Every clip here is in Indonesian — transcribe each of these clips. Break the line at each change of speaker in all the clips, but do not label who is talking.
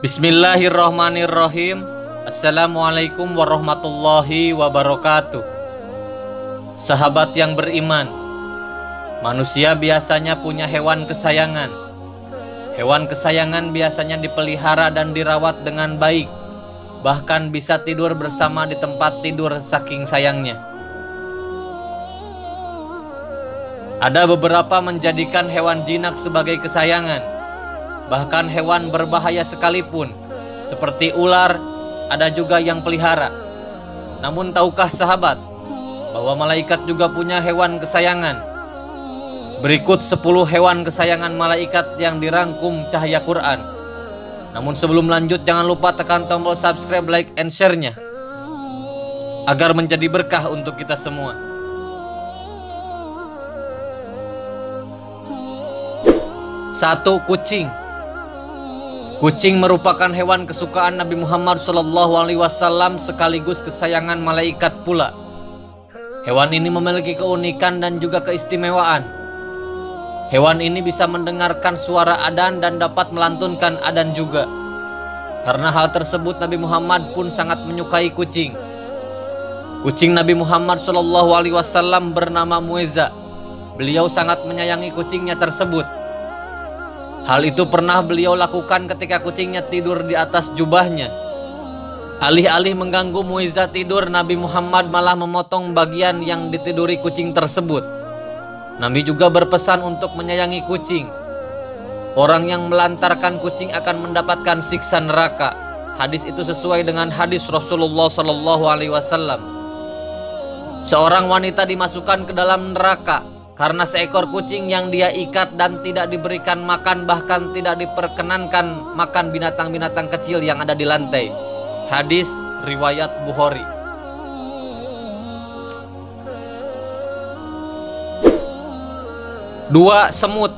Bismillahirrahmanirrahim. Assalamualaikum warahmatullahi wabarakatuh. Sahabat yang beriman, manusia biasanya punya hewan kesayangan. Hewan kesayangan biasanya dipelihara dan dirawat dengan baik, bahkan bisa tidur bersama di tempat tidur saking sayangnya. Ada beberapa menjadikan hewan jinak sebagai kesayangan. Bahkan hewan berbahaya sekalipun, seperti ular, ada juga yang pelihara. Namun tahukah sahabat, bahwa malaikat juga punya hewan kesayangan? Berikut 10 hewan kesayangan malaikat yang dirangkum cahaya Quran. Namun sebelum lanjut, jangan lupa tekan tombol subscribe, like, and share-nya, agar menjadi berkah untuk kita semua. 1. Kucing. Kucing merupakan hewan kesukaan Nabi Muhammad SAW sekaligus kesayangan malaikat pula. Hewan ini memiliki keunikan dan juga keistimewaan. Hewan ini bisa mendengarkan suara adzan dan dapat melantunkan adzan juga. Karena hal tersebut Nabi Muhammad pun sangat menyukai kucing. Kucing Nabi Muhammad SAW bernama Muezza. Beliau sangat menyayangi kucingnya tersebut. Hal itu pernah beliau lakukan ketika kucingnya tidur di atas jubahnya. Alih-alih mengganggu Muezza tidur, Nabi Muhammad malah memotong bagian yang ditiduri kucing tersebut. Nabi juga berpesan untuk menyayangi kucing. Orang yang melantarkan kucing akan mendapatkan siksa neraka. Hadis itu sesuai dengan hadis Rasulullah SAW. Seorang wanita dimasukkan ke dalam neraka karena seekor kucing yang dia ikat dan tidak diberikan makan, bahkan tidak diperkenankan makan binatang-binatang kecil yang ada di lantai. Hadis riwayat Bukhari. 2. Semut.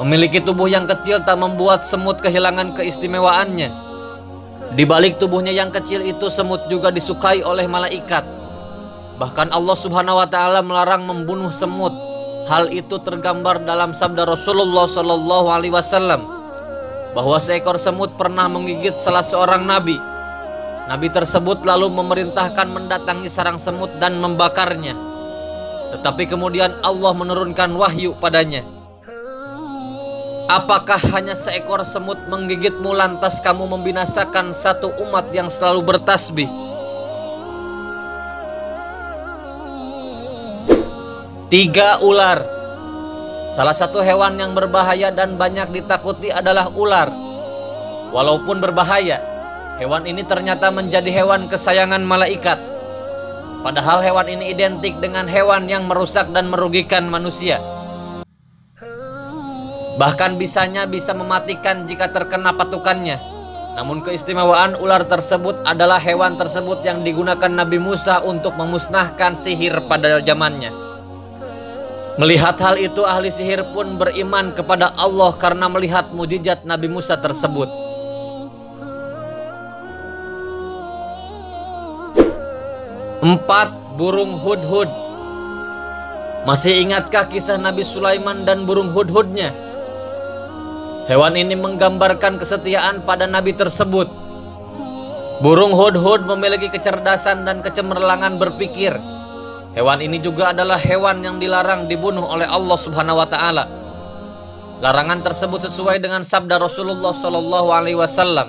Memiliki tubuh yang kecil tak membuat semut kehilangan keistimewaannya. Di balik tubuhnya yang kecil itu, semut juga disukai oleh malaikat. Bahkan Allah Subhanahu wa Ta'ala melarang membunuh semut. Hal itu tergambar dalam sabda Rasulullah SAW, bahwa seekor semut pernah menggigit salah seorang nabi. Nabi tersebut lalu memerintahkan mendatangi sarang semut dan membakarnya. Tetapi kemudian Allah menurunkan wahyu padanya. Apakah hanya seekor semut menggigitmu lantas kamu membinasakan satu umat yang selalu bertasbih? 3. Ular. Salah satu hewan yang berbahaya dan banyak ditakuti adalah ular. Walaupun berbahaya, hewan ini ternyata menjadi hewan kesayangan malaikat. Padahal hewan ini identik dengan hewan yang merusak dan merugikan manusia. Bahkan bisa mematikan jika terkena patukannya. Namun keistimewaan ular tersebut adalah hewan tersebut yang digunakan Nabi Musa untuk memusnahkan sihir pada zamannya. Melihat hal itu, ahli sihir pun beriman kepada Allah karena melihat mukjizat Nabi Musa tersebut. 4. Burung hudhud. Masih ingatkah kisah Nabi Sulaiman dan burung hudhudnya? Hewan ini menggambarkan kesetiaan pada Nabi tersebut. Burung hudhud memiliki kecerdasan dan kecemerlangan berpikir. Hewan ini juga adalah hewan yang dilarang dibunuh oleh Allah Subhanahu wa Ta'ala. Larangan tersebut sesuai dengan sabda Rasulullah SAW.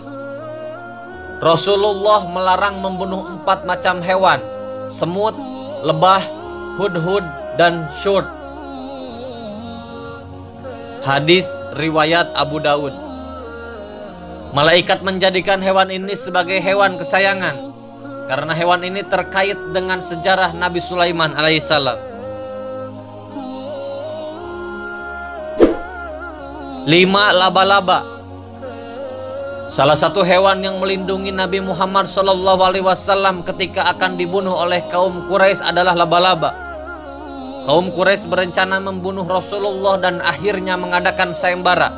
Rasulullah melarang membunuh 4 macam hewan: semut, lebah, hudhud, dan syurt. Hadis riwayat Abu Daud. Malaikat menjadikan hewan ini sebagai hewan kesayangan karena hewan ini terkait dengan sejarah Nabi Sulaiman alaihissalam. 5. Laba-laba. Salah satu hewan yang melindungi Nabi Muhammad SAW ketika akan dibunuh oleh kaum Quraisy adalah laba-laba. Kaum Quraisy berencana membunuh Rasulullah dan akhirnya mengadakan sayembara.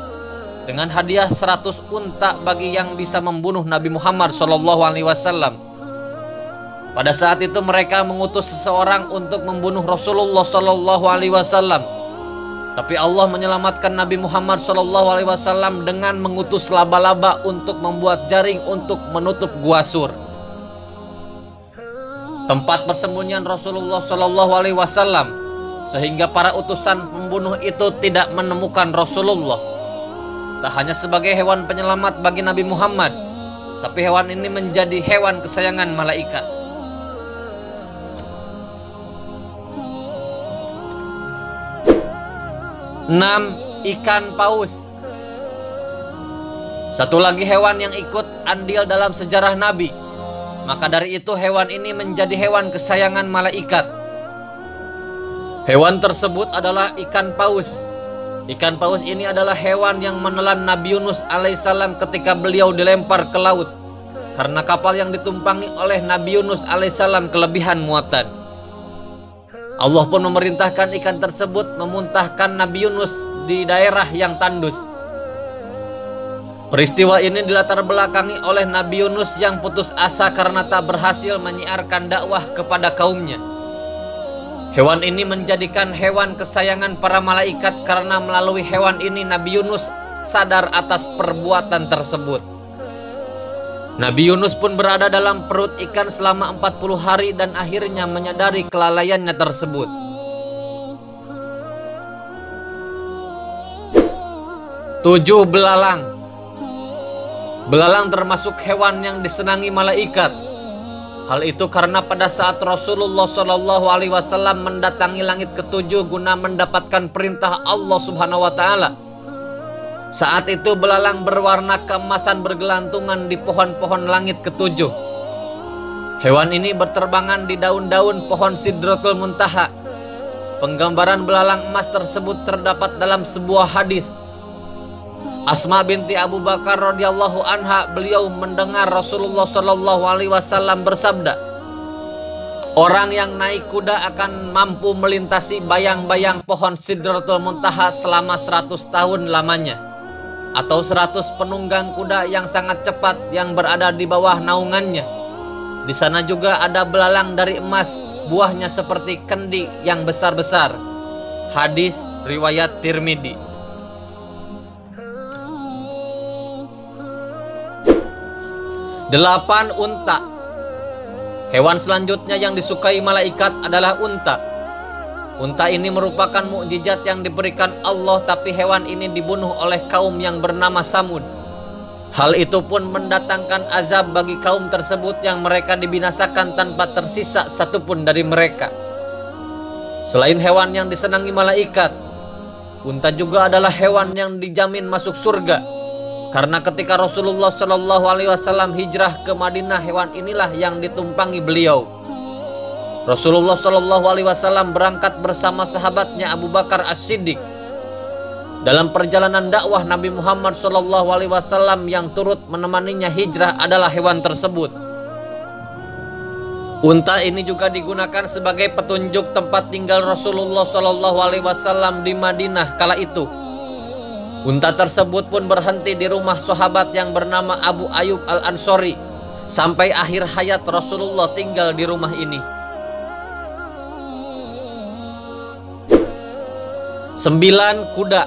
dengan hadiah 100 unta bagi yang bisa membunuh Nabi Muhammad SAW. Pada saat itu mereka mengutus seseorang untuk membunuh Rasulullah SAW. Tapi Allah menyelamatkan Nabi Muhammad SAW dengan mengutus laba-laba untuk membuat jaring untuk menutup gua Sur, tempat persembunyian Rasulullah SAW, sehingga para utusan pembunuh itu tidak menemukan Rasulullah. Tak hanya sebagai hewan penyelamat bagi Nabi Muhammad, tapi hewan ini menjadi hewan kesayangan malaikat. 6. Ikan paus. Satu lagi hewan yang ikut andil dalam sejarah Nabi. Maka dari itu hewan ini menjadi hewan kesayangan malaikat. Hewan tersebut adalah ikan paus. Ikan paus ini adalah hewan yang menelan Nabi Yunus alaihissalam ketika beliau dilempar ke laut, karena kapal yang ditumpangi oleh Nabi Yunus alaihissalam kelebihan muatan. Allah pun memerintahkan ikan tersebut memuntahkan Nabi Yunus di daerah yang tandus. Peristiwa ini dilatar belakangi oleh Nabi Yunus yang putus asa karena tak berhasil menyiarkan dakwah kepada kaumnya. Hewan ini menjadikan hewan kesayangan para malaikat karena melalui hewan ini Nabi Yunus sadar atas perbuatan tersebut. Nabi Yunus pun berada dalam perut ikan selama 40 hari dan akhirnya menyadari kelalaiannya tersebut. 7. Belalang. Belalang termasuk hewan yang disenangi malaikat. Hal itu karena pada saat Rasulullah SAW mendatangi langit ketujuh guna mendapatkan perintah Allah Subhanahu wa Ta'ala. Saat itu belalang berwarna keemasan bergelantungan di pohon-pohon langit ketujuh. Hewan ini berterbangan di daun-daun pohon Sidratul Muntaha. Penggambaran belalang emas tersebut terdapat dalam sebuah hadis. Asma binti Abu Bakar radhiyallahu anha, beliau mendengar Rasulullah SAW bersabda, orang yang naik kuda akan mampu melintasi bayang-bayang pohon Sidratul Muntaha selama 100 tahun lamanya, atau 100 penunggang kuda yang sangat cepat yang berada di bawah naungannya. Di sana juga ada belalang dari emas, buahnya seperti kendi yang besar-besar. Hadis riwayat Tirmidzi. 8. Unta. Hewan selanjutnya yang disukai malaikat adalah unta. Unta ini merupakan mukjizat yang diberikan Allah, tapi hewan ini dibunuh oleh kaum yang bernama Samud. Hal itu pun mendatangkan azab bagi kaum tersebut yang mereka dibinasakan tanpa tersisa satupun dari mereka. Selain hewan yang disenangi malaikat, unta juga adalah hewan yang dijamin masuk surga. Karena ketika Rasulullah SAW hijrah ke Madinah, hewan inilah yang ditumpangi beliau. Rasulullah SAW berangkat bersama sahabatnya Abu Bakar As-Siddiq. Dalam perjalanan dakwah Nabi Muhammad SAW yang turut menemaninya hijrah adalah hewan tersebut. Unta ini juga digunakan sebagai petunjuk tempat tinggal Rasulullah SAW di Madinah kala itu. Unta tersebut pun berhenti di rumah sahabat yang bernama Abu Ayyub Al-Ansori sampai akhir hayat Rasulullah tinggal di rumah ini. 9. Kuda.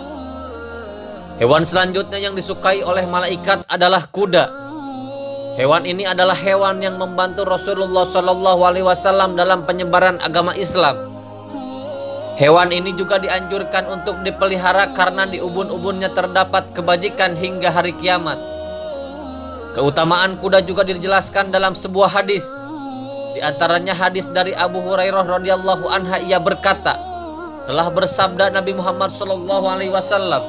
Hewan selanjutnya yang disukai oleh malaikat adalah kuda. Hewan ini adalah hewan yang membantu Rasulullah SAW dalam penyebaran agama Islam. Hewan ini juga dianjurkan untuk dipelihara karena di ubun-ubunnya terdapat kebajikan hingga hari kiamat. Keutamaan kuda juga dijelaskan dalam sebuah hadis. Di antaranya hadis dari Abu Hurairah radhiyallahu anha, ia berkata, telah bersabda Nabi Muhammad SAW,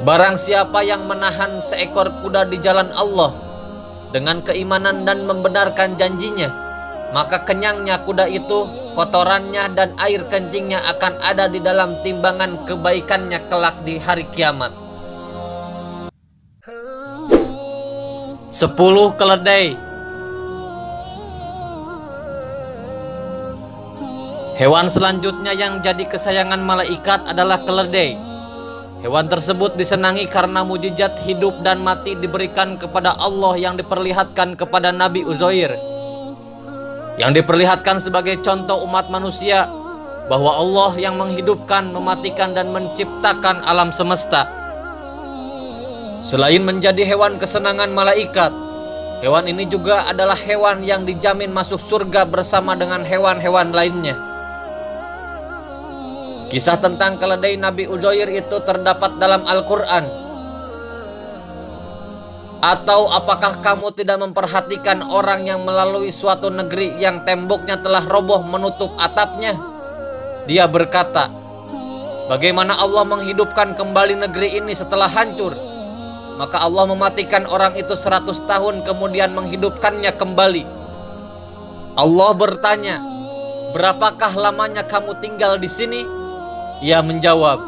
barang siapa yang menahan seekor kuda di jalan Allah dengan keimanan dan membenarkan janjinya, maka kenyangnya kuda itu, kotorannya dan air kencingnya akan ada di dalam timbangan kebaikannya kelak di hari kiamat. 10. Keledai. Hewan selanjutnya yang jadi kesayangan malaikat adalah keledai. Hewan tersebut disenangi karena mujizat hidup dan mati diberikan kepada Allah yang diperlihatkan kepada Nabi Uzair, yang diperlihatkan sebagai contoh umat manusia bahwa Allah yang menghidupkan, mematikan, dan menciptakan alam semesta. Selain menjadi hewan kesenangan malaikat, hewan ini juga adalah hewan yang dijamin masuk surga bersama dengan hewan-hewan lainnya. Kisah tentang keledai Nabi Uzair itu terdapat dalam Al-Quran. Atau apakah kamu tidak memperhatikan orang yang melalui suatu negeri yang temboknya telah roboh menutup atapnya? Dia berkata, bagaimana Allah menghidupkan kembali negeri ini setelah hancur? Maka Allah mematikan orang itu 100 tahun kemudian menghidupkannya kembali. Allah bertanya, berapakah lamanya kamu tinggal di sini? Ia menjawab,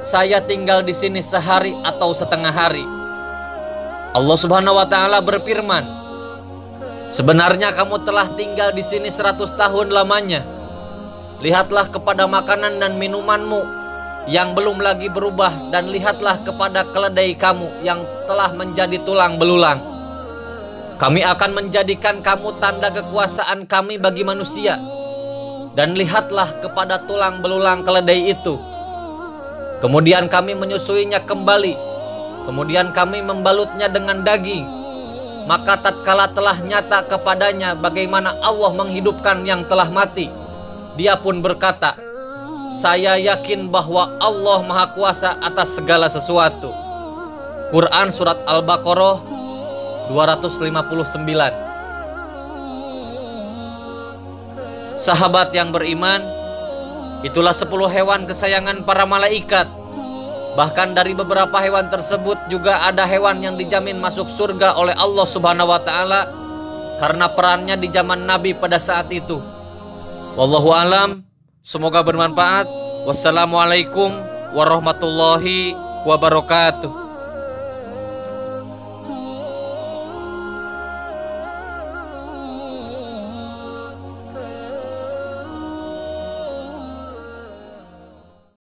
saya tinggal di sini sehari atau setengah hari. Allah Subhanahu wa Ta'ala berfirman, sebenarnya kamu telah tinggal di sini 100 tahun lamanya. Lihatlah kepada makanan dan minumanmu yang belum lagi berubah, dan lihatlah kepada keledai kamu yang telah menjadi tulang belulang. Kami akan menjadikan kamu tanda kekuasaan kami bagi manusia, dan lihatlah kepada tulang belulang keledai itu. Kemudian kami menyusuinya kembali, kemudian kami membalutnya dengan daging. Maka tatkala telah nyata kepadanya bagaimana Allah menghidupkan yang telah mati, dia pun berkata, saya yakin bahwa Allah Maha Kuasa atas segala sesuatu. Quran Surat Al-Baqarah 259. Sahabat yang beriman, itulah 10 hewan kesayangan para malaikat. Bahkan dari beberapa hewan tersebut juga ada hewan yang dijamin masuk surga oleh Allah Subhanahu wa Ta'ala karena perannya di zaman Nabi pada saat itu. Wallahu alam, semoga bermanfaat. Wassalamualaikum warahmatullahi wabarakatuh.